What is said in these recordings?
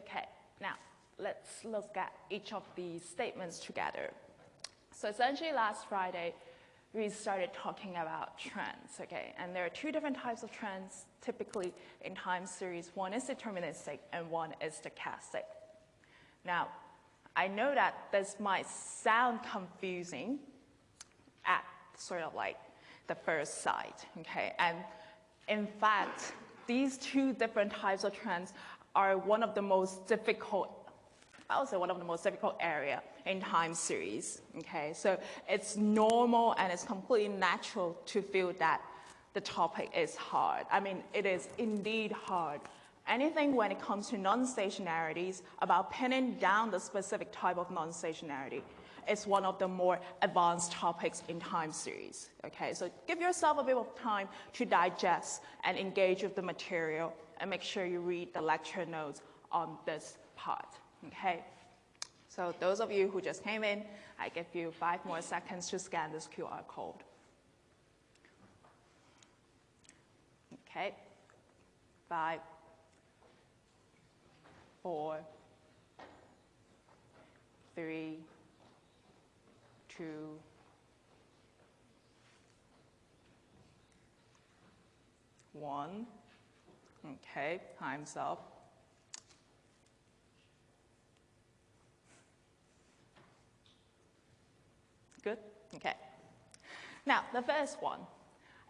Okay, now let's look at each of these statements together. So essentially last Friday, we started talking about trends, okay? And there are two different types of trends typically in time series. One is deterministic and one is stochastic. Now, I know that this might sound confusing at sort of like the first sight, okay? And in fact, these two different types of trends are one of the most difficult, I would say one of the most difficult area in time series, okay? So it's normal and it's completely natural to feel that the topic is hard. I mean, it is indeed hard. Anything when it comes to non-stationarities, about pinning down the specific type of non-stationarity, is one of the more advanced topics in time series, okay? So give yourself a bit of time to digest and engage with the material and make sure you read the lecture notes on this part, okay? So those of you who just came in, I give you 5 more seconds to scan this QR code. Okay, 5, 4, 3, 2, 1. Okay, time's up. Good? Okay. Now, the first one.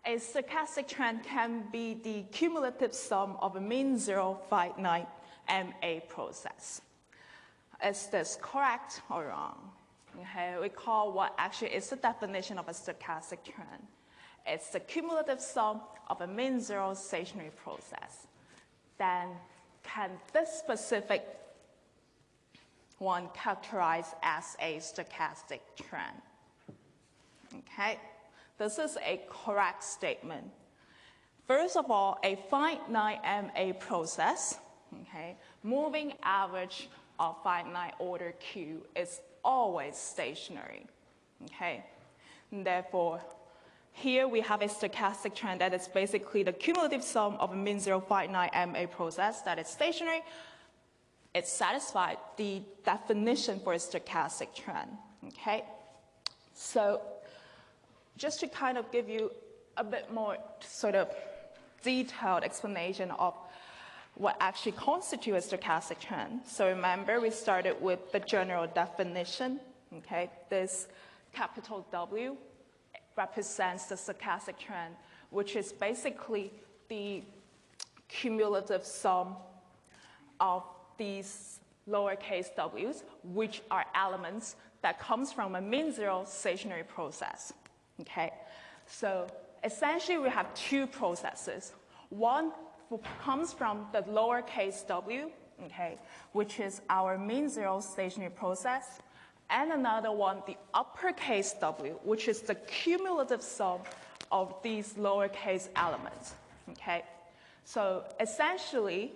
A stochastic trend can be the cumulative sum of a mean zero finite MA process. Is this correct or wrong? Okay, recall what actually is the definition of a stochastic trend. It's the cumulative sum of a mean zero stationary process. Then can this specific one characterized as a stochastic trend? Okay, this is a correct statement. First of all, a finite MA process, okay, moving average of finite order Q is always stationary, okay? And therefore, here we have a stochastic trend that is basically the cumulative sum of a mean zero finite MA process that is stationary. It satisfied the definition for a stochastic trend, okay? So just to kind of give you a bit more sort of detailed explanation of what actually constitutes a stochastic trend. So remember, we started with the general definition, okay? This capital W represents the stochastic trend, which is basically the cumulative sum of these lowercase w's, which are elements that comes from a mean zero stationary process, okay? So essentially we have two processes. One comes from the lowercase w, okay, which is our mean zero stationary process, and another one, the uppercase w, which is the cumulative sum of these lowercase elements, okay? So essentially,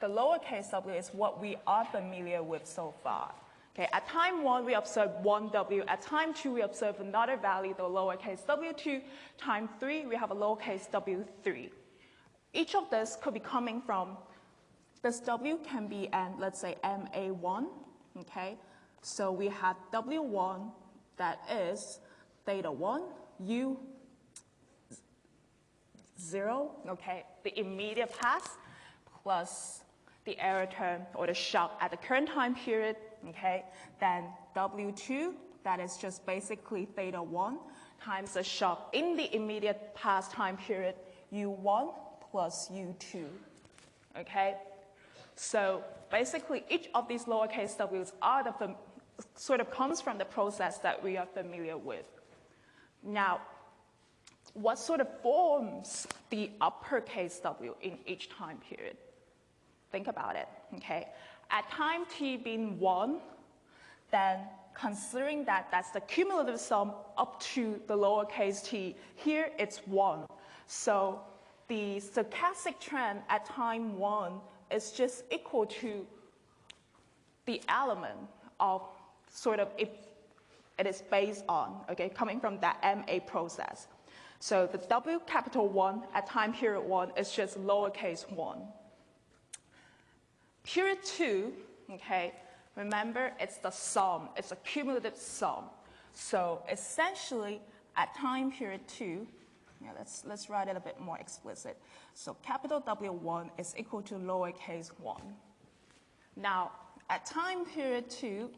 the lowercase w is what we are familiar with so far. Okay, at time 1, we observe 1w. At time 2, we observe another value, the lowercase w2. Time 3, we have a lowercase w3. Each of this could be coming from, this w can be, let's say, MA1, okay? So we have W1, that is theta 1, U 0, okay? The immediate past plus the error term or the shock at the current time period, okay? Then W2, that is just basically theta 1 times the shock in the immediate past time period, U1 plus U2, okay? So basically each of these lowercase w's are the sort of comes from the process that we are familiar with. Now, what sort of forms the uppercase w in each time period? Think about it, okay? At time t being 1, then considering that that's the cumulative sum up to the lowercase t, here it's 1. So the stochastic trend at time 1 is just equal to the element of sort of if it is based on, okay, coming from that MA process. So the W capital 1 at time period 1 is just lowercase 1. Period 2, okay, remember it's the sum, it's a cumulative sum. So essentially at time period 2, let's write it a bit more explicit. So capital W1 is equal to lowercase 1. Now, at time period 2,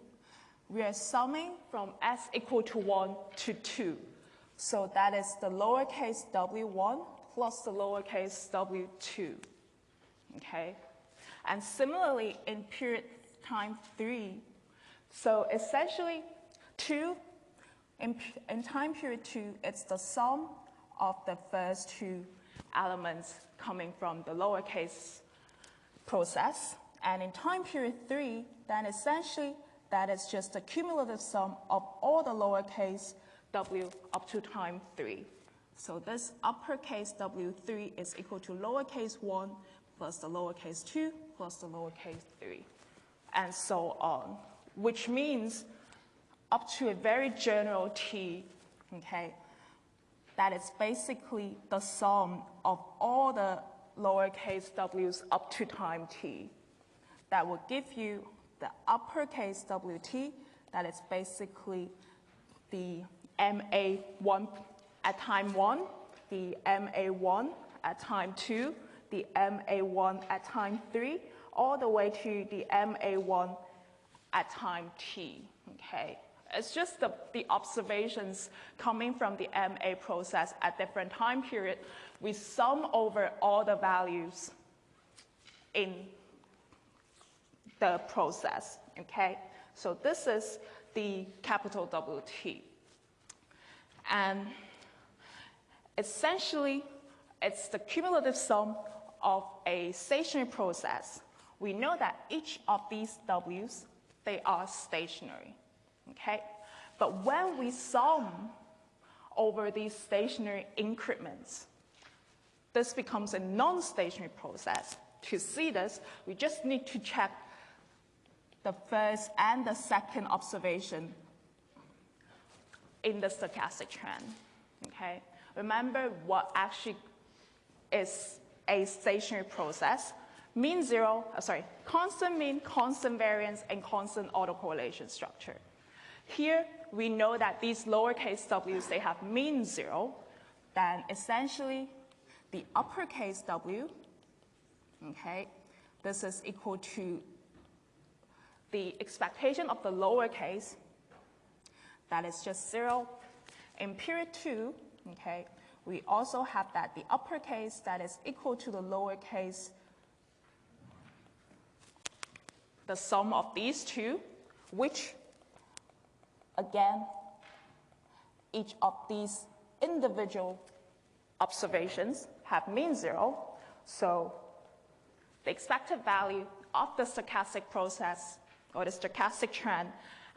we are summing from s equal to 1 to 2. So that is the lowercase w1 plus the lowercase w2, okay? And similarly, in period time 3, so essentially 2, in time period 2, it's the sum of the first two elements coming from the lowercase process. And in time period 3, then essentially that is just the cumulative sum of all the lowercase w up to time 3. So this uppercase W3 is equal to lowercase 1 plus the lowercase 2 plus the lowercase 3, and so on, which means up to a very general T, okay, that is basically the sum of all the lowercase w's up to time T. That will give you the uppercase WT, that is basically the MA1 at time 1, the MA1 at time 2, the MA1 at time 3, all the way to the MA1 at time T, okay? It's just the observations coming from the MA process at different time period. We sum over all the values in the process, okay? So this is the capital WT. And essentially, it's the cumulative sum of a stationary process. We know that each of these W's, they are stationary, okay? But when we sum over these stationary increments, this becomes a non-stationary process. To see this, we just need to check the first and the second observation in the stochastic trend, okay? Remember what actually is a stationary process. Constant mean, constant variance, and constant autocorrelation structure. Here, we know that these lowercase w's, they have mean 0. Then essentially, the uppercase w, okay, this is equal to the expectation of the lowercase, that is just 0. In period 2, okay, we also have that the uppercase that is equal to the lowercase, the sum of these two, which, again, each of these individual observations have mean 0. So the expected value of the stochastic process or the stochastic trend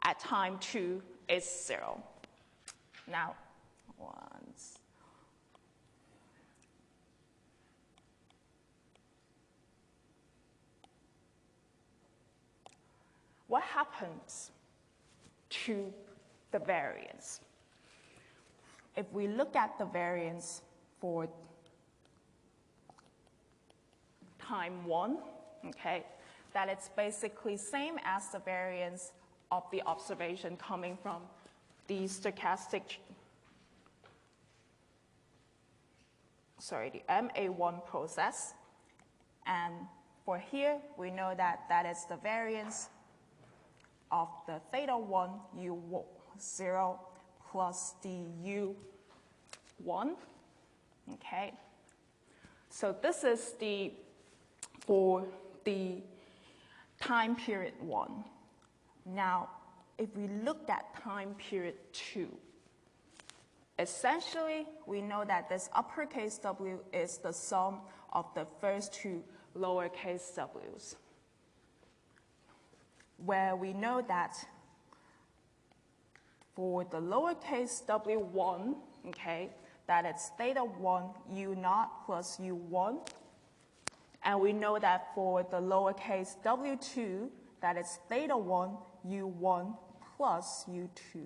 at time 2 is 0. Now, what happens to the variance? If we look at the variance for time 1, okay, that it's basically same as the variance of the observation coming from the stochastic, the MA1 process. And for here, we know that that is the variance of the theta 1 U0 plus the U1, okay? So this is for the time period 1. Now, if we look at time period 2, essentially, we know that this uppercase W is the sum of the first two lowercase w's, where we know that for the lowercase w1, okay, that it's theta 1 u0 plus u1, and we know that for the lowercase w2, that it's theta 1 u1 plus u2.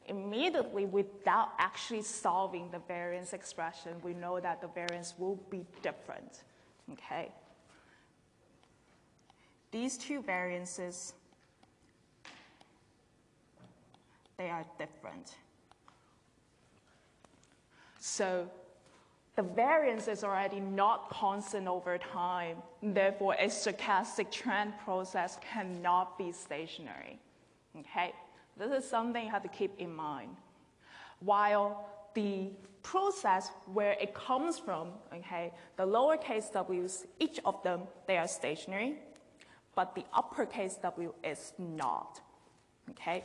Immediately, without actually solving the variance expression, we know that the variance will be different, okay? these two variances, they are different. So the variance is already not constant over time. Therefore, a stochastic trend process cannot be stationary. Okay? This is something you have to keep in mind. While the process where it comes from, okay, the lowercase w's, each of them, they are stationary, but the uppercase w is not. Okay?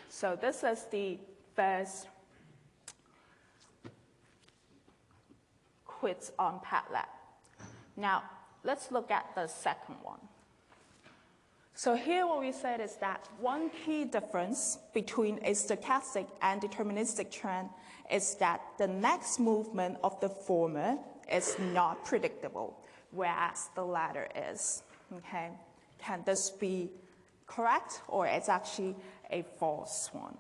So this is the first quiz on PATLAB. Now, let's look at the second one. So here what we said is that one key difference between a stochastic and deterministic trend is that the next movement of the former is not predictable, whereas the latter is. Okay? Can this be correct, or it's actually a false one?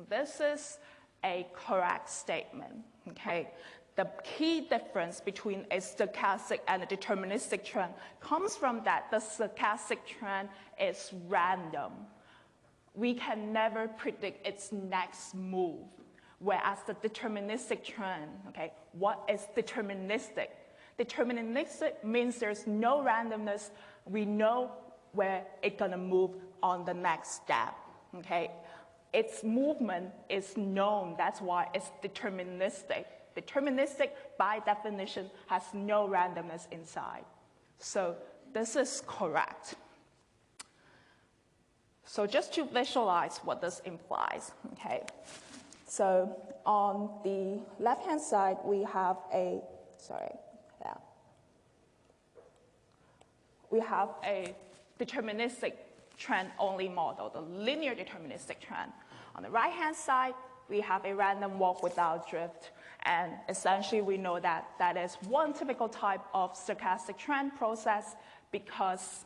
This is a correct statement. Okay? The key difference between a stochastic and a deterministic trend comes from that the stochastic trend is random. We can never predict its next move, whereas the deterministic trend, okay, what is deterministic? Deterministic means there's no randomness. We know where it's going to move on the next step, okay? Its movement is known. That's why it's deterministic. Deterministic, by definition, has no randomness inside. So this is correct. So just to visualize what this implies, okay? So on the left-hand side, we have we have a deterministic trend-only model, the linear deterministic trend. On the right-hand side, we have a random walk without drift. And essentially, we know that that is one typical type of stochastic trend process because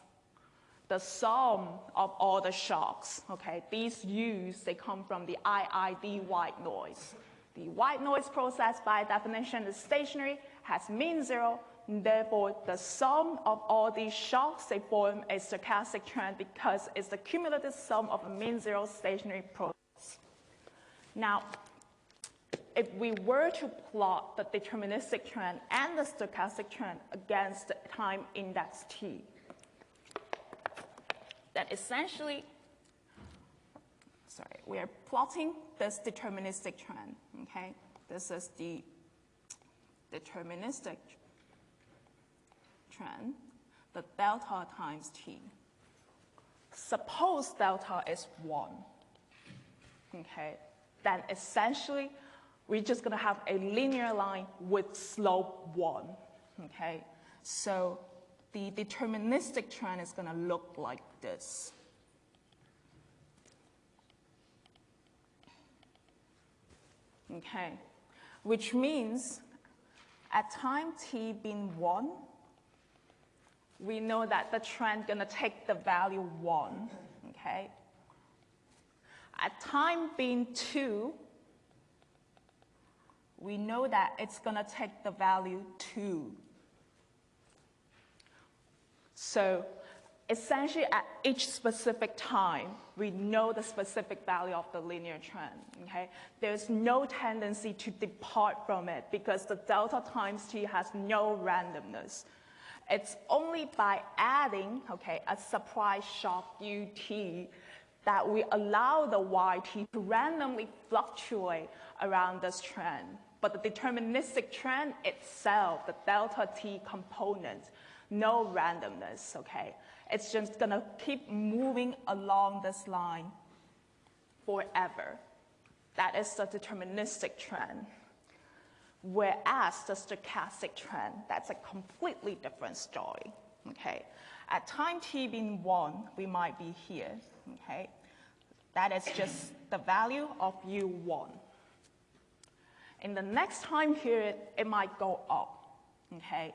the sum of all the shocks, okay, these U's, they come from the IID white noise. The white noise process, by definition, is stationary, has mean zero, and therefore the sum of all these shocks, they form a stochastic trend because it's the cumulative sum of a mean zero stationary process. Now, if we were to plot the deterministic trend and the stochastic trend against the time index t, then essentially, we are plotting this deterministic trend, okay? This is the deterministic trend, the delta times t. Suppose delta is 1, okay? Then essentially, we're just going to have a linear line with slope 1, okay? So the deterministic trend is going to look like this. Okay, which means at time t being 1, we know that the trend is going to take the value 1, okay? At time being 2, we know that it's going to take the value 2. So essentially, at each specific time, we know the specific value of the linear trend, okay? There's no tendency to depart from it because the delta times t has no randomness. It's only by adding, okay, a surprise shock ut that we allow the yt to randomly fluctuate around this trend. But the deterministic trend itself, the delta t component, no randomness, okay? It's just going to keep moving along this line forever. That is the deterministic trend. Whereas the stochastic trend, that's a completely different story, okay? At time t being 1, we might be here, okay? That is just the value of u1. In the next time period, it might go up, okay?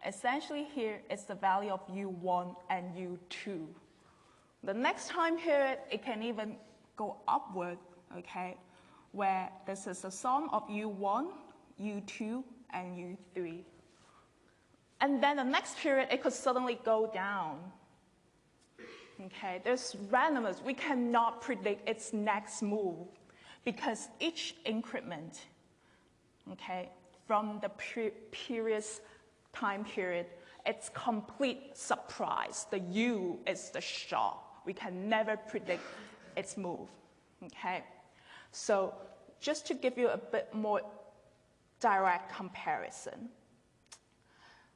Essentially here is the value of u1 and u2. The next time period, it can even go upward, okay? Where this is the sum of u1, u2, and u3. And then the next period, it could suddenly go down. Okay, there's randomness. We cannot predict its next move because each increment, okay, from the previous time period, it's complete surprise. The U is the shock. We can never predict its move, okay? So just to give you a bit more direct comparison.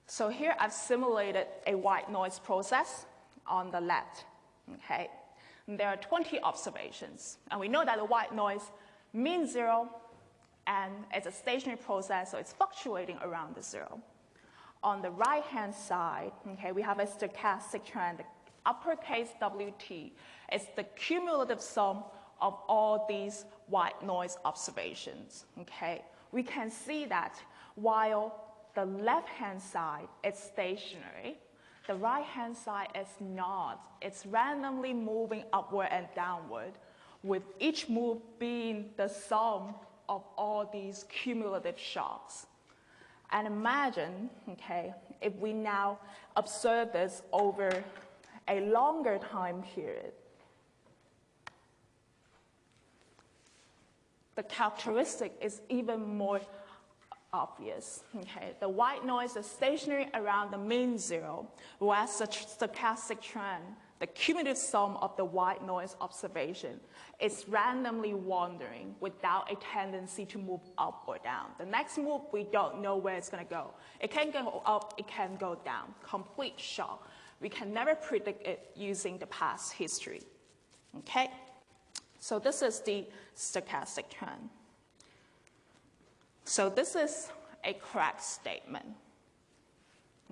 So here I've simulated a white noise process on the left, okay? And there are 20 observations, and we know that the white noise means zero, and it's a stationary process, so it's fluctuating around the zero. On the right-hand side, okay, we have a stochastic trend. The uppercase WT is the cumulative sum of all these white noise observations, okay? We can see that while the left-hand side is stationary, the right-hand side is not. It's randomly moving upward and downward, with each move being the sum of all these cumulative shocks. And imagine, okay, if we now observe this over a longer time period, the characteristic is even more obvious, okay? The white noise is stationary around the mean zero, whereas the stochastic trend, the cumulative sum of the white noise observation, is randomly wandering without a tendency to move up or down. The next move, we don't know where it's going to go. It can go up, it can go down. Complete shock. We can never predict it using the past history, okay? So this is the stochastic trend. So this is a correct statement,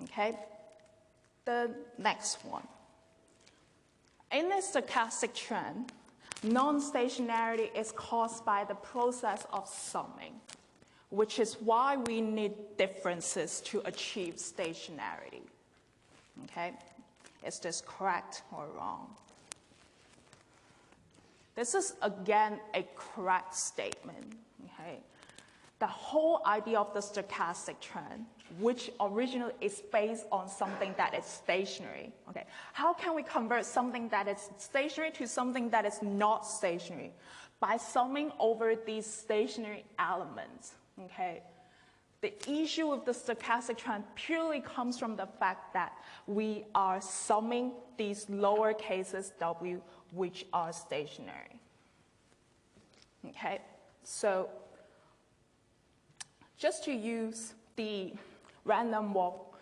okay? The next one. In the stochastic trend, non-stationarity is caused by the process of summing, which is why we need differences to achieve stationarity, okay? Is this correct or wrong? This is, again, a correct statement, okay? The whole idea of the stochastic trend, which originally is based on something that is stationary, okay? How can we convert something that is stationary to something that is not stationary? By summing over these stationary elements, okay? The issue with the stochastic trend purely comes from the fact that we are summing these lower cases w, which are stationary, okay? So just to use the random walk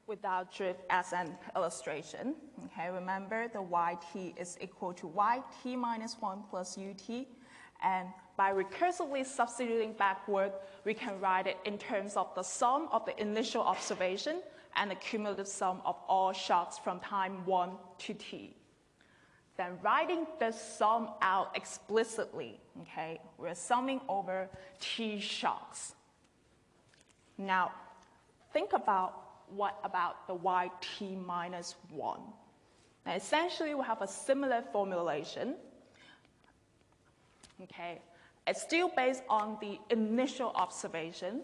without drift as an illustration, okay, remember the yt is equal to yt minus 1 plus ut, and by recursively substituting backward, we can write it in terms of the sum of the initial observation and the cumulative sum of all shocks from time 1 to t. Then writing this sum out explicitly, okay, we're summing over t shocks. Now, think about what about the yt minus 1. Now, essentially, we have a similar formulation. Okay, it's still based on the initial observation,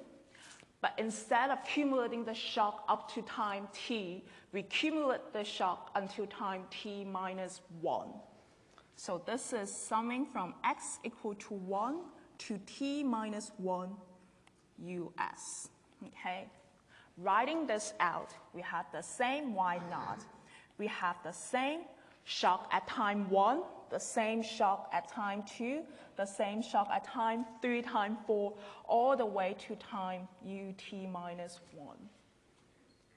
but instead of cumulating the shock up to time t, we cumulate the shock until time t minus 1. So this is summing from x equal to 1 to t minus 1 us. Okay, writing this out, we have the same y naught. We have the same shock at time 1, the same shock at time 2, the same shock at time 3, time 4, all the way to time ut minus 1.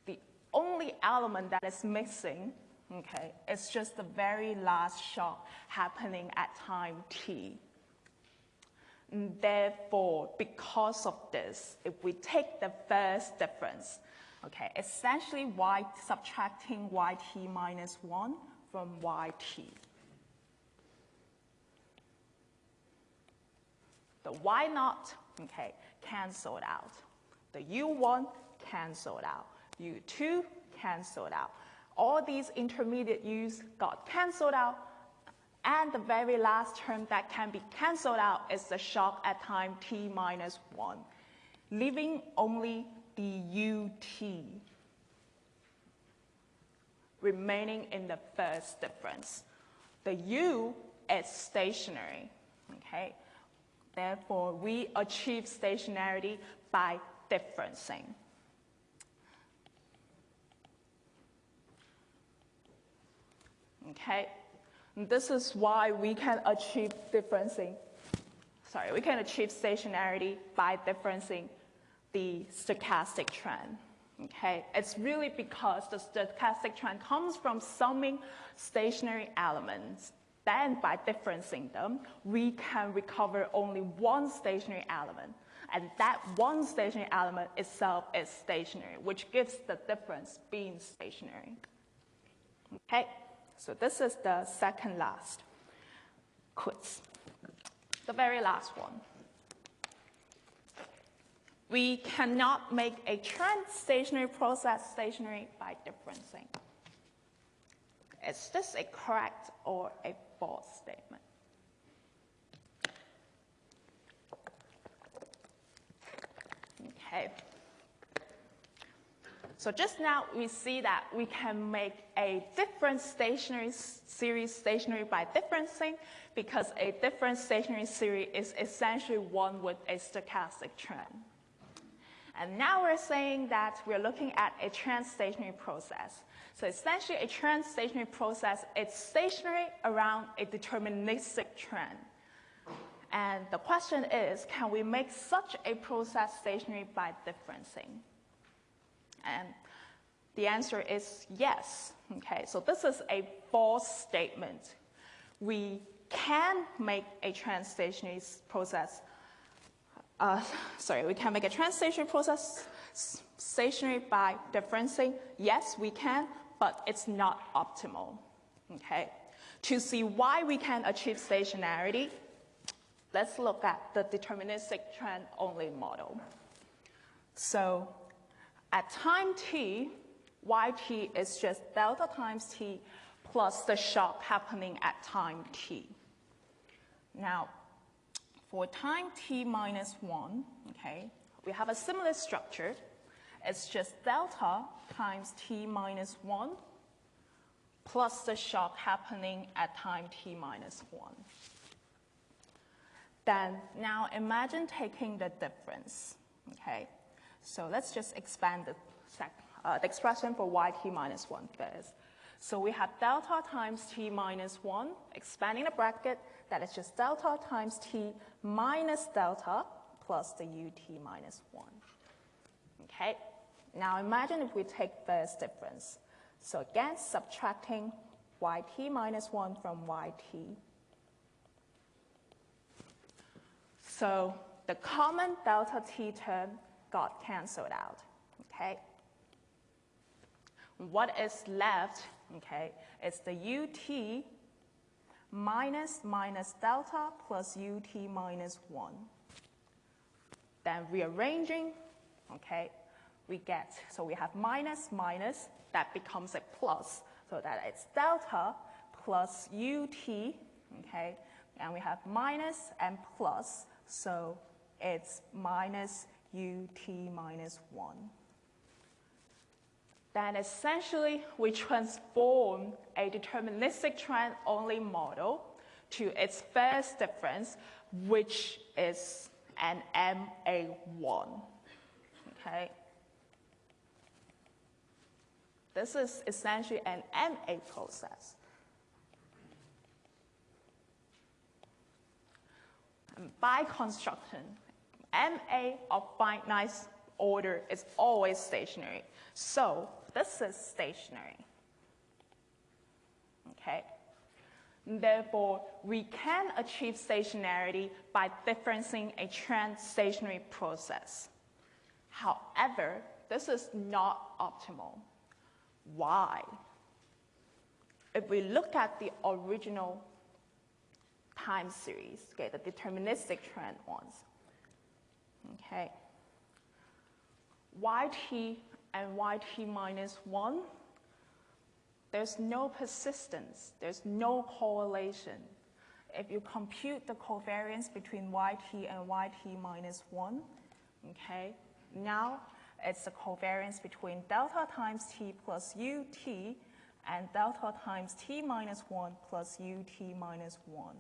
The only element that is missing, okay, is just the very last shock happening at time t. And therefore, because of this, if we take the first difference, okay, essentially subtracting yt minus 1 from yt. The y naught, okay, canceled out. The u1 canceled out. u2 canceled out. All these intermediate u's got canceled out, and the very last term that can be canceled out is the shock at time t minus 1, leaving only the ut, remaining in the first difference. The u is stationary, okay? Therefore, we achieve stationarity by differencing. Okay, and this is why we can achieve we can achieve stationarity by differencing the stochastic trend. Okay, it's really because the stochastic trend comes from summing stationary elements. Then by differencing them, we can recover only one stationary element. And that one stationary element itself is stationary, which gives the difference being stationary. Okay, so this is the second last quiz. The very last one. We cannot make a trans-stationary process stationary by differencing. Is this a correct or a false statement? Okay. So just now we see that we can make a different stationary series stationary by differencing, because a different stationary series is essentially one with a stochastic trend. And now we're saying that we're looking at a trans-stationary process. So essentially a trans-stationary process, it's stationary around a deterministic trend. And the question is, can we make such a process stationary by differencing? And the answer is yes. Okay, so this is a false statement. We can make a trans-stationary process we can make a trans-stationary process stationary by differencing. Yes, we can, but it's not optimal. Okay? To see why we can achieve stationarity, let's look at the deterministic trend-only model. So at time t, yt is just delta times t plus the shock happening at time t. Now, for time t minus 1, okay, we have a similar structure. It's just delta times t minus 1 plus the shock happening at time t minus 1. Then now imagine taking the difference, okay? So let's just expand the expression for yt minus 1 first. So we have delta times t minus 1, expanding the bracket, that is just delta times t minus delta plus the ut minus 1. Okay? Now imagine if we take first difference. So again, subtracting yt minus 1 from yt. So the common delta t term got canceled out. Okay? What is left, okay, is the ut minus delta plus ut minus 1. Then rearranging, okay, we get, so we have minus, that becomes a plus, so that it's delta plus ut, okay, and we have minus and plus, so it's minus ut minus 1. Then essentially, we transform a deterministic trend-only model to its first difference, which is an MA1. Okay? This is essentially an MA process. And by construction, MA of finite order is always stationary. So this is stationary. Okay? Therefore, we can achieve stationarity by differencing a trans-stationary process. However, this is not optimal. Why? If we look at the original time series, okay, the deterministic trend ones, okay, yt and yt minus 1, there's no persistence, there's no correlation. If you compute the covariance between yt and yt minus 1, okay, now it's the covariance between delta times t plus ut and delta times t minus 1 plus ut minus 1.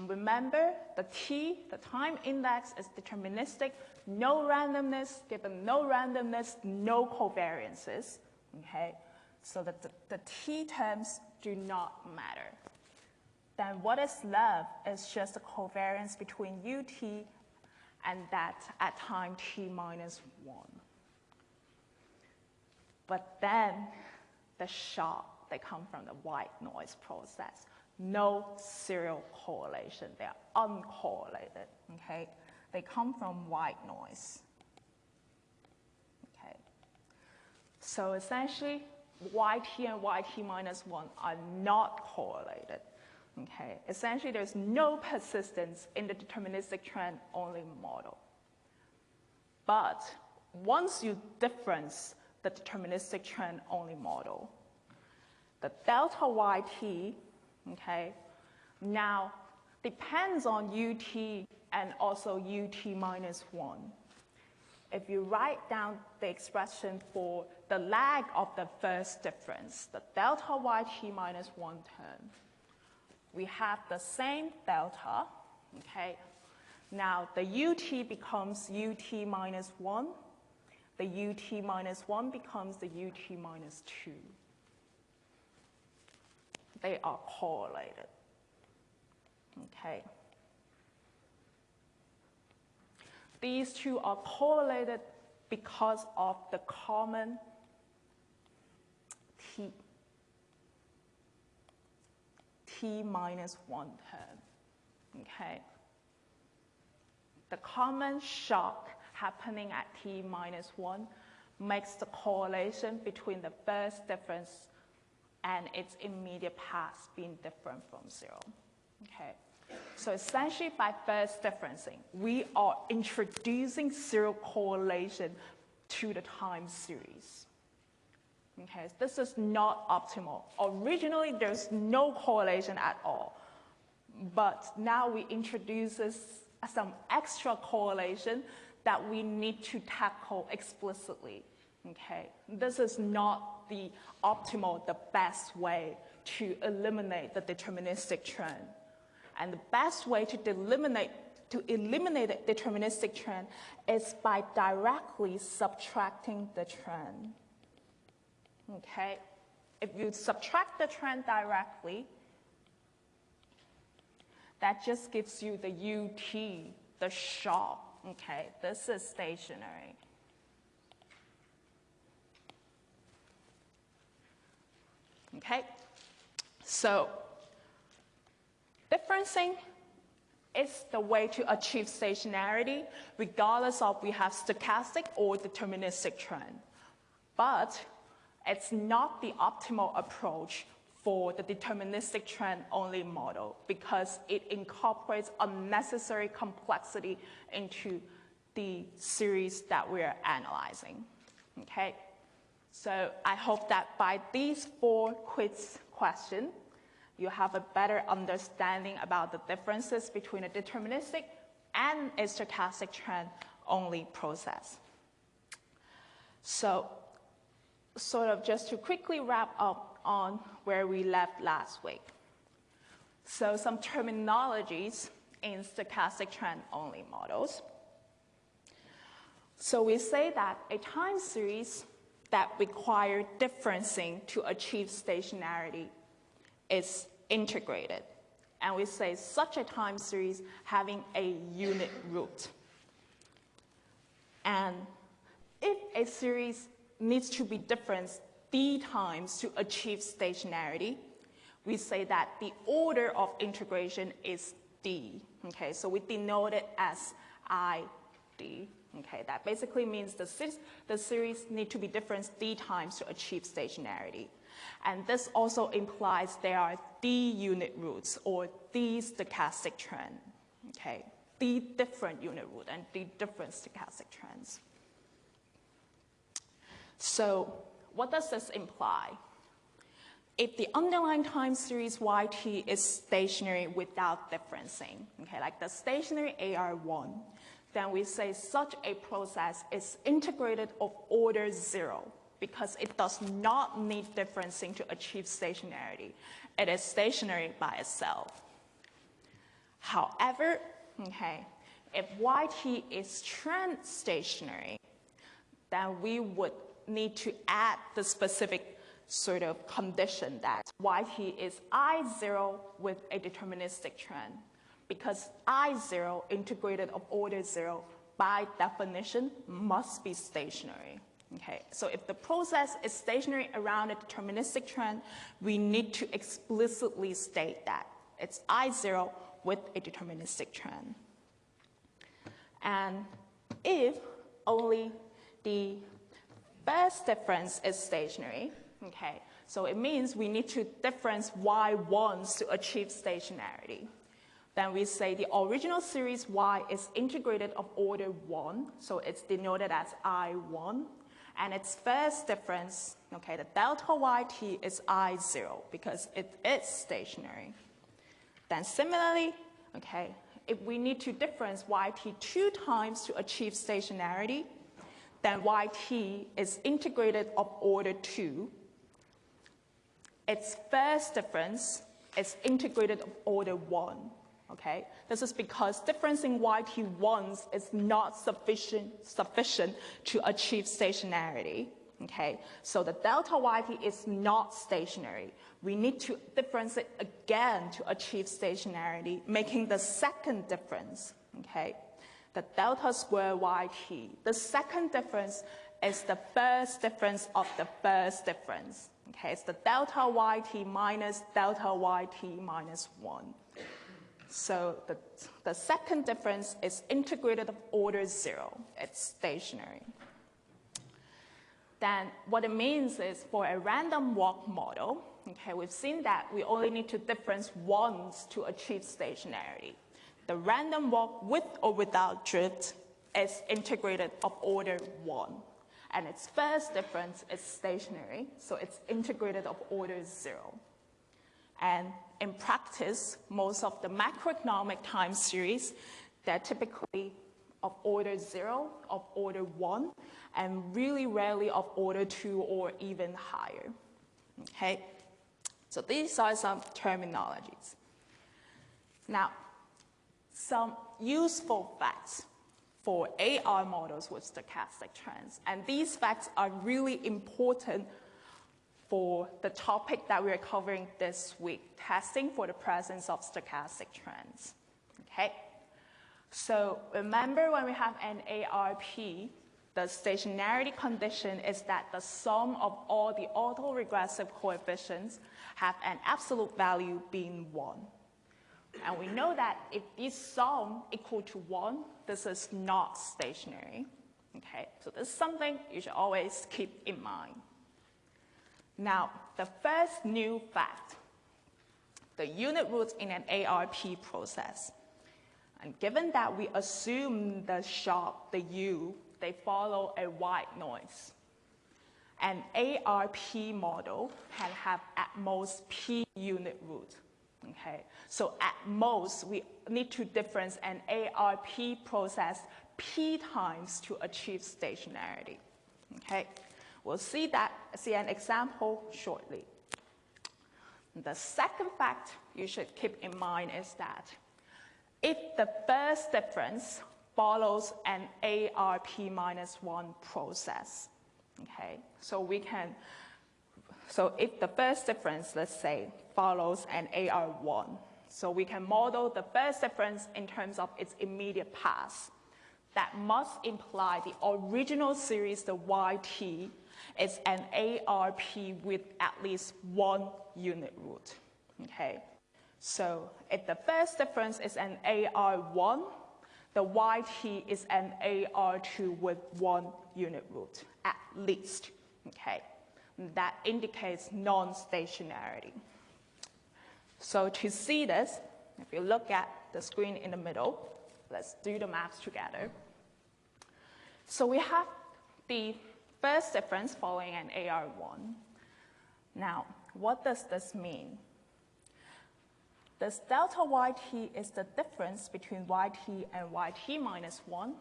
Remember, the t, the time index, is deterministic, no randomness. Given no randomness, no covariances, okay? So that the t terms do not matter. Then what is left is just the covariance between ut and that at time t minus 1. But then the shock, they come from the white noise process. No serial correlation. They are uncorrelated, okay? They come from white noise, okay? So essentially, yt and yt minus 1 are not correlated, okay? Essentially, there's no persistence in the deterministic trend only model. But once you difference the deterministic trend only model, the delta yt, okay, now depends on ut and also ut minus 1. If you write down the expression for the lag of the first difference, the delta yt minus 1 term, we have the same delta, okay? Now the ut becomes ut minus 1. The ut minus 1 becomes the ut minus 2. They are correlated, okay? These two are correlated because of the common t minus 1 term, okay? The common shock happening at t minus 1 makes the correlation between the first difference and its immediate past being different from 0, okay? So essentially, by first differencing, we are introducing serial correlation to the time series, okay? This is not optimal. Originally, there's no correlation at all, but now we introduce some extra correlation that we need to tackle explicitly, okay? This is not the optimal, the best way to eliminate the deterministic trend. And the best way to eliminate the deterministic trend is by directly subtracting the trend, okay? If you subtract the trend directly, that just gives you the ut, the shock, okay? This is stationary. Okay? So, differencing is the way to achieve stationarity, regardless of we have stochastic or deterministic trend. But it's not the optimal approach for the deterministic trend only model because it incorporates unnecessary complexity into the series that we're analyzing, okay? So I hope that by these 4 quiz questions, you have a better understanding about the differences between a deterministic and a stochastic trend only process. So sort of just to quickly wrap up on where we left last week. So some terminologies in stochastic trend only models. So we say that a time series that require differencing to achieve stationarity is integrated. And we say such a time series having a unit root. And if a series needs to be differenced d times to achieve stationarity, we say that the order of integration is d. Okay, so we denote it as id. Okay, that basically means the series need to be differenced d times to achieve stationarity. And this also implies there are d unit roots or d stochastic trend. Okay, d different unit root and d different stochastic trends. So what does this imply? If the underlying time series yt is stationary without differencing, okay, like the stationary AR1, then we say such a process is integrated of order 0, because it does not need differencing to achieve stationarity. It is stationary by itself. However, okay, if yt is trend stationary, then we would need to add the specific sort of condition that yt is I0 with a deterministic trend, because I0 integrated of order 0 by definition must be stationary. Okay, so if the process is stationary around a deterministic trend, we need to explicitly state that it's I0 with a deterministic trend. And if only the first difference is stationary, okay, so it means we need to difference y1s to achieve stationarity. Then we say the original series y is integrated of order 1, so it's denoted as I1. And its first difference, okay, the delta yt is I0 because it is stationary. Then similarly, okay, if we need to difference yt 2 times to achieve stationarity, then yt is integrated of order 2. Its first difference is integrated of order 1. Okay, this is because differencing yt once is not sufficient to achieve stationarity. Okay, so the delta yt is not stationary. We need to difference it again to achieve stationarity, making the second difference. Okay, the delta square yt. The second difference is the first difference of the first difference. Okay, it's the delta yt minus delta yt minus 1. So the second difference is integrated of order 0. It's stationary. Then what it means is for a random walk model, okay, we've seen that we only need to difference once to achieve stationarity. The random walk with or without drift is integrated of order 1. And its first difference is stationary, so it's integrated of order 0. And in practice, most of the macroeconomic time series, they're typically of order 0, of order 1, and really rarely of order 2 or even higher. Okay? So these are some terminologies. Now, some useful facts for AR models with stochastic trends. And these facts are really important for the topic that we're covering this week, testing for the presence of stochastic trends. Okay? So remember when we have an ARP, the stationarity condition is that the sum of all the autoregressive coefficients have an absolute value being 1. And we know that if this sum equal to 1, this is not stationary. Okay? So this is something you should always keep in mind. Now, the first new fact, the unit roots in an ARP process. And given that we assume the sharp, the U, they follow a white noise, an ARP model can have at most P unit root. Okay, so at most, we need to difference an ARP process P times to achieve stationarity. Okay. We'll see an example shortly. The second fact you should keep in mind is that if the first difference follows an ARP minus 1 process, okay, so if the first difference, let's say, follows an AR1, so we can model the first difference in terms of its immediate path. That must imply the original series, the YT, is an ARP with at least 1 unit root. Okay, so if the first difference is an AR1, the YT is an AR2 with 1 unit root, at least. Okay, that indicates non-stationarity. So to see this, if you look at the screen in the middle, let's do the maths together. So we have the first difference following an AR1. Now, what does this mean? This delta YT is the difference between YT and YT minus 1.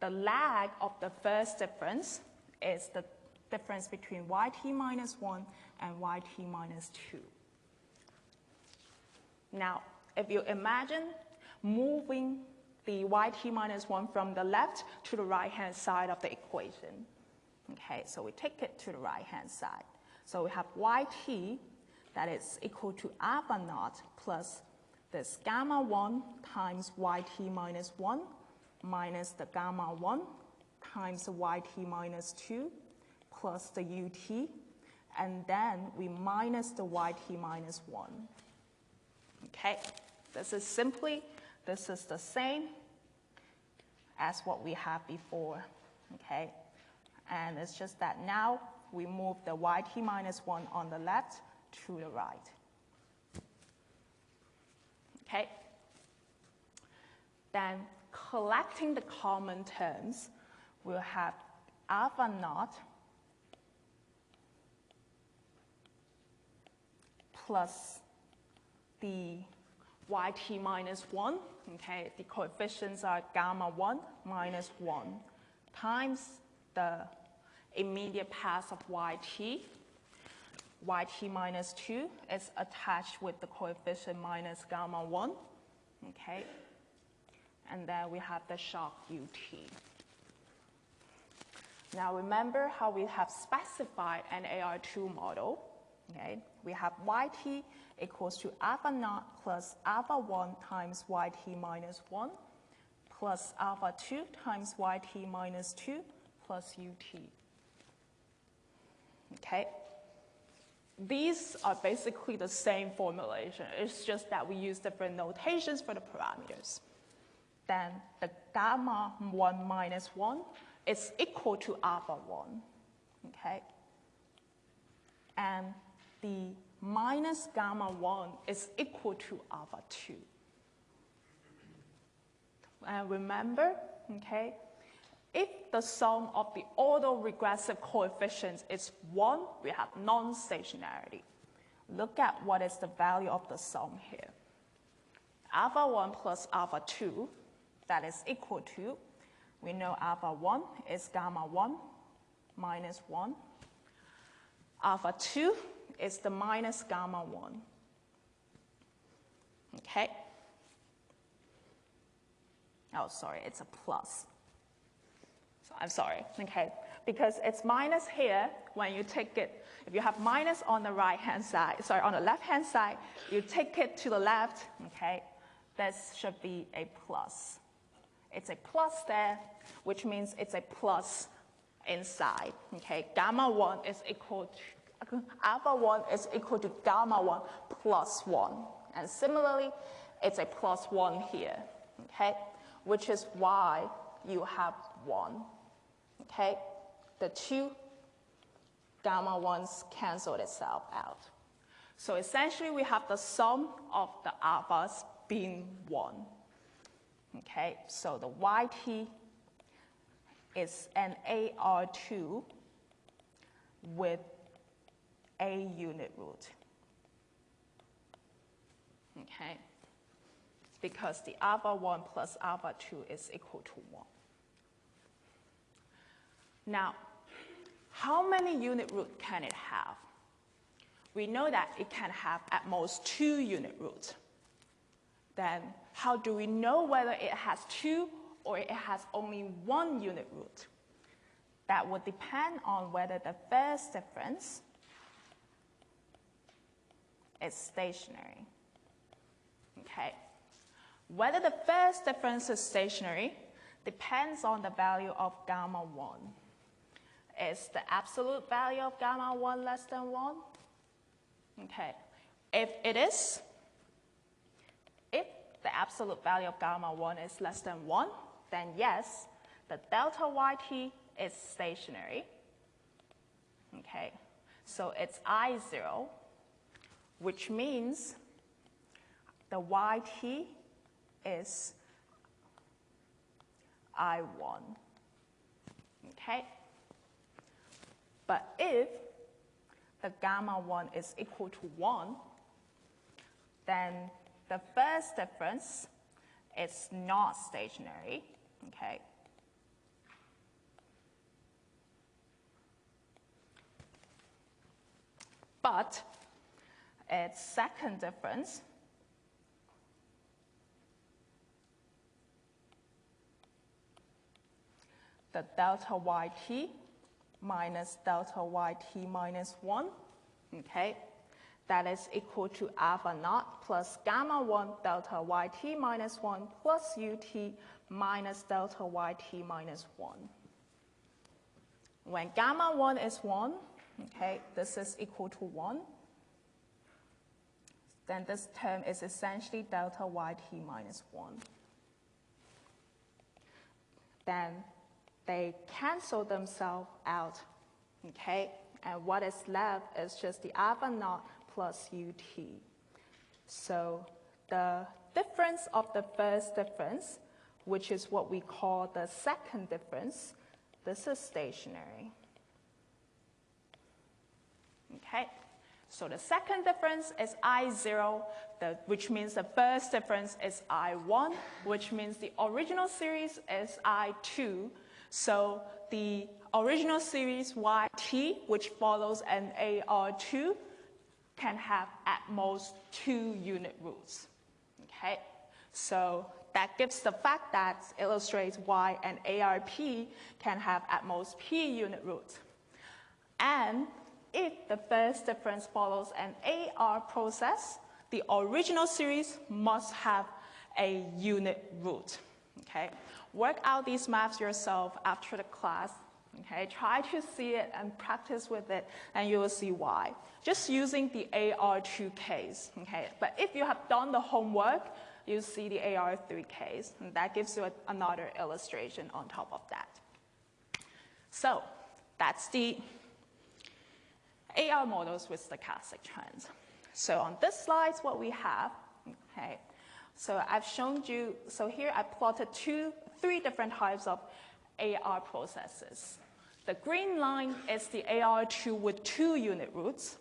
The lag of the first difference is the difference between yt minus 1 and yt minus 2. Now, if you imagine moving the yt minus 1 from the left to the right-hand side of the equation, okay, so we take it to the right-hand side. So we have yt that is equal to alpha naught plus this gamma 1 times yt minus 1 minus the gamma 1 times the yt minus 2 plus the ut, and then we minus the yt minus 1. Okay, this is the same as what we had before, okay? And it's just that now we move the yt minus 1 on the left to the right. Okay? Then collecting the common terms, we'll have alpha naught plus the yt minus 1, okay, the coefficients are gamma 1 minus 1 times the immediate path of yt. Yt minus 2 is attached with the coefficient minus gamma 1, okay, and then we have the shock ut. Now remember how we have specified an AR2 model, okay? We have yt equals to alpha naught plus alpha 1 times yt minus 1 plus alpha 2 times yt minus 2 plus ut. Okay? These are basically the same formulation. It's just that we use different notations for the parameters. Then the gamma 1 minus 1 is equal to alpha 1. Okay? And the minus gamma 1 is equal to alpha 2. And remember, okay, if the sum of the autoregressive coefficients is 1, we have non-stationarity. Look at what is the value of the sum here. Alpha 1 plus alpha 2, that is equal to, we know alpha 1 is gamma 1 minus 1. Alpha 2 is the minus gamma 1. Okay? Oh, sorry, it's a plus. So I'm sorry, okay? Because it's minus here when you take it, if you have minus on the right-hand side, sorry, on the left-hand side, you take it to the left, okay? This should be a plus. It's a plus there, which means it's a plus inside, okay? Gamma 1 is equal to, alpha 1 is equal to gamma 1 plus 1. And similarly, it's a plus 1 here, okay? Which is why you have 1, okay? The two gamma 1s cancel itself out. So essentially, we have the sum of the alphas being 1, okay? So the yt is an AR2 with a unit root, okay? Because the alpha 1 plus alpha 2 is equal to 1. Now, how many unit roots can it have? We know that it can have at most 2 unit roots. Then how do we know whether it has 2 or it has only 1 unit root? That would depend on whether the first difference is stationary. Okay? Whether the first difference is stationary depends on the value of gamma 1. Is the absolute value of gamma 1 less than 1? Okay. If it is, if the absolute value of gamma 1 is less than 1, then yes, the delta yt is stationary. Okay. So it's I0, which means the yt is I1, okay? But if the gamma 1 is equal to 1, then the first difference is not stationary, okay? but its second difference the delta yt minus delta yt minus 1, okay, that is equal to alpha naught plus gamma 1 delta yt minus 1 plus ut minus delta yt minus 1. When gamma 1 is 1, okay, this is equal to 1, then this term is essentially delta yt minus 1. Then they cancel themselves out, okay? And what is left is just the alpha naught plus ut. So the difference of the first difference, which is what we call the second difference, this is stationary. Okay, so the second difference is I0, which means the first difference is I1, which means the original series is I2. So the original series yt, which follows an AR2, can have at most 2 unit roots. Okay, so that gives the fact that illustrates why an ARP can have at most p unit roots. And if the first difference follows an AR process, the original series must have a unit root. Okay, work out these maths yourself after the class. Okay, try to see it and practice with it, and you will see why. Just using the AR2 case. Okay, but if you have done the homework, you see the AR3 case, and that gives you another illustration on top of that. So that's the AR models with stochastic trends. So on this slide, what we have, okay, so I've shown you, so here I plotted three different types of AR processes. The green line is the AR2 with 2 unit roots.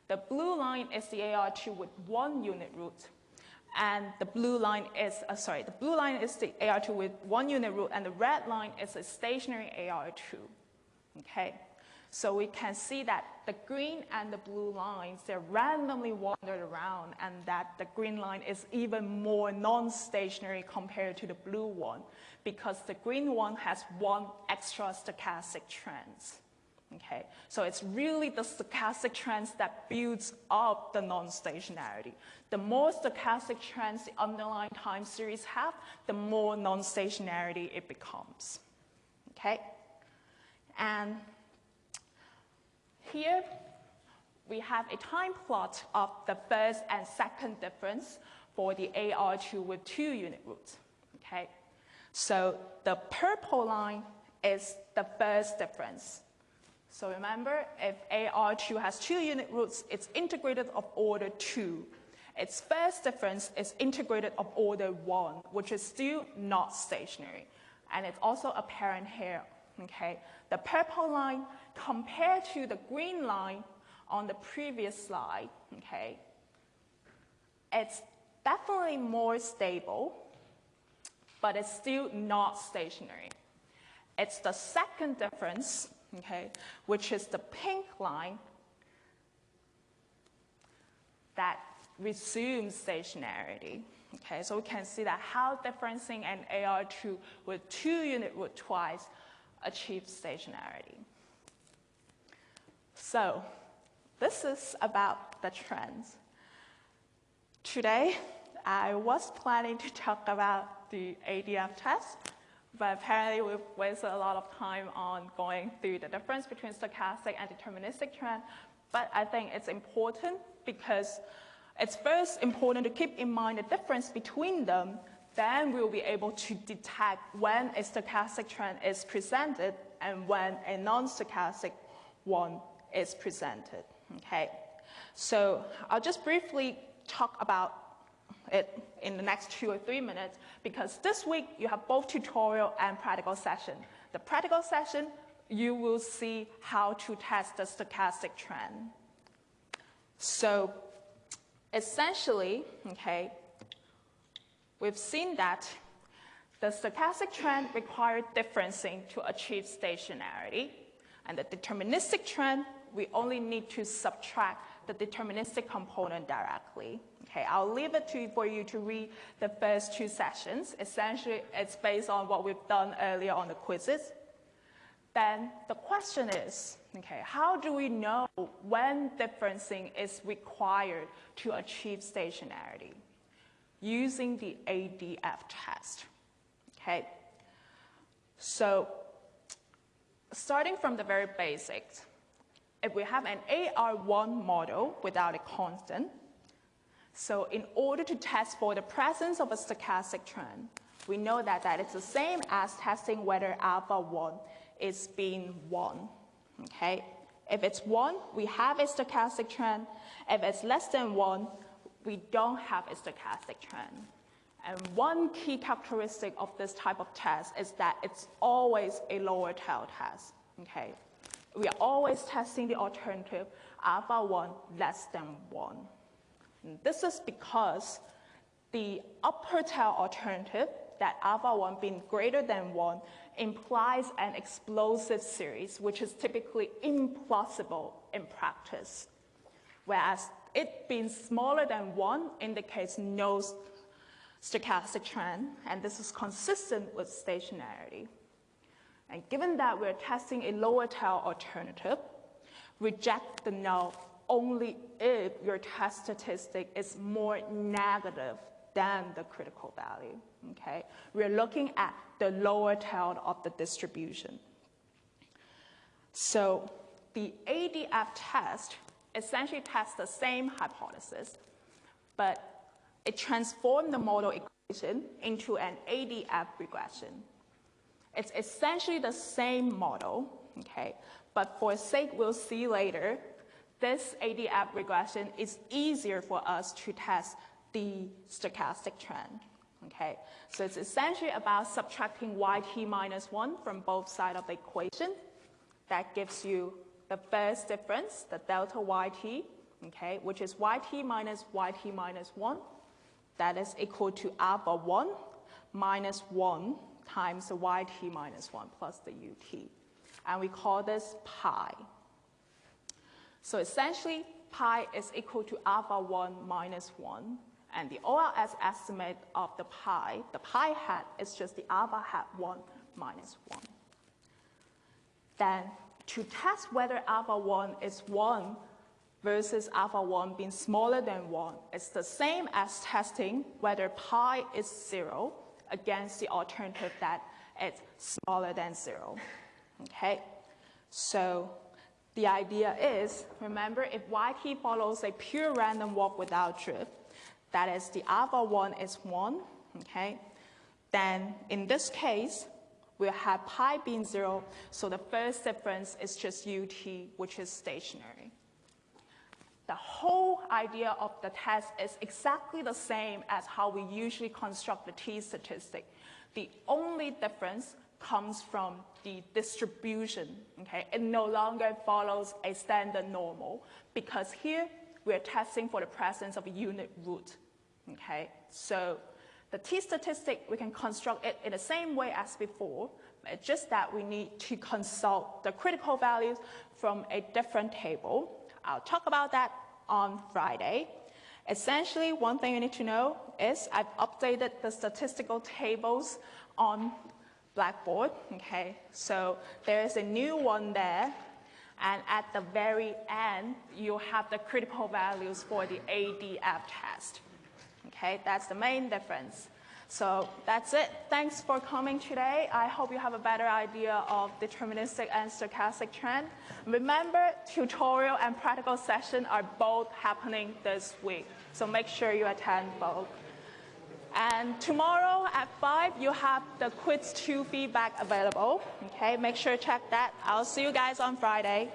The blue line is the AR2 with 1 unit root. And the blue line is, the blue line is the AR2 with 1 unit root, and the red line is a stationary AR2. Okay? So we can see that the green and the blue lines, they're randomly wandered around, and that the green line is even more non-stationary compared to the blue one, because the green one has 1 extra stochastic trends. Okay, so it's really the stochastic trends that builds up the non-stationarity. The more stochastic trends the underlying time series have, the more non-stationarity it becomes. Okay, and here we have a time plot of the first and second difference for the AR2 with 2 unit roots. Okay, so the purple line is the first difference. So remember, if AR2 has 2 unit roots, it's integrated of order 2. Its first difference is integrated of order 1, which is still not stationary. And it's also apparent here. Okay? The purple line compared to the green line on the previous slide, okay, it's definitely more stable, but it's still not stationary. It's the second difference, okay, which is the pink line, that resumes stationarity. Okay, so we can see that how differencing an AR2 with 2 unit root twice achieves stationarity. So this is about the trends. Today, I was planning to talk about the ADF test, but apparently we've wasted a lot of time on going through the difference between stochastic and deterministic trend. But I think it's important because it's first important to keep in mind the difference between them. Then we'll be able to detect when a stochastic trend is presented and when a non-stochastic one is presented. Okay, so I'll just briefly talk about it in the next 2 or 3 minutes, because this week you have both tutorial and practical session. The practical session, you will see how to test the stochastic trend. So essentially, okay, we've seen that the stochastic trend requires differencing to achieve stationarity, and the deterministic trend, we only need to subtract the deterministic component directly. Okay, I'll leave it for you to read the first two sessions. Essentially, it's based on what we've done earlier on the quizzes. Then the question is, okay, how do we know when differencing is required to achieve stationarity? Using the ADF test. Okay, so starting from the very basics, if we have an AR1 model without a constant, so in order to test for the presence of a stochastic trend, we know that it's the same as testing whether alpha 1 is being 1. Okay? If it's 1, we have a stochastic trend. If it's less than 1, we don't have a stochastic trend. And one key characteristic of this type of test is that it's always a lower tail test. Okay? We are always testing the alternative alpha 1 less than 1. And this is because the upper tail alternative, that alpha 1 being greater than 1, implies an explosive series, which is typically implausible in practice. Whereas it being smaller than 1 indicates no stochastic trend, and this is consistent with stationarity. And given that we're testing a lower tail alternative, reject the null only if your test statistic is more negative than the critical value. Okay? We're looking at the lower tail of the distribution. So the ADF test essentially tests the same hypothesis, but it transformed the model equation into an ADF regression. It's essentially the same model, okay? But for sake we'll see later, this ADF regression is easier for us to test the stochastic trend, okay? So it's essentially about subtracting yt minus 1 from both sides of the equation. That gives you the first difference, the delta yt, okay, which is yt minus 1. That is equal to alpha 1 minus 1 times the yt minus 1 plus the ut. And we call this pi. So essentially, pi is equal to alpha 1 minus 1. And the OLS estimate of the pi hat is just the alpha hat 1 minus 1. Then to test whether alpha 1 is 1 versus alpha 1 being smaller than 1, it's the same as testing whether pi is 0 against the alternative that it's smaller than 0. Okay? So the idea is, remember, if yt follows a pure random walk without drift, that is the alpha 1 is 1, okay? Then in this case, we'll have pi being 0, so the first difference is just ut, which is stationary. The whole idea of the test is exactly the same as how we usually construct the t-statistic. The only difference comes from the distribution, okay? It no longer follows a standard normal, because here we're testing for the presence of a unit root, okay? So the t-statistic, we can construct it in the same way as before, but it's just that we need to consult the critical values from a different table. I'll talk about that on Friday. Essentially, one thing you need to know is I've updated the statistical tables on Blackboard, okay? So there is a new one there, and at the very end, you'll have the critical values for the ADF test, okay? That's the main difference. So that's it. Thanks for coming today. I hope you have a better idea of deterministic and stochastic trend. Remember, tutorial and practical session are both happening this week, so make sure you attend both. And tomorrow at 5, you have the quiz 2 feedback available. Okay, make sure to check that. I'll see you guys on Friday.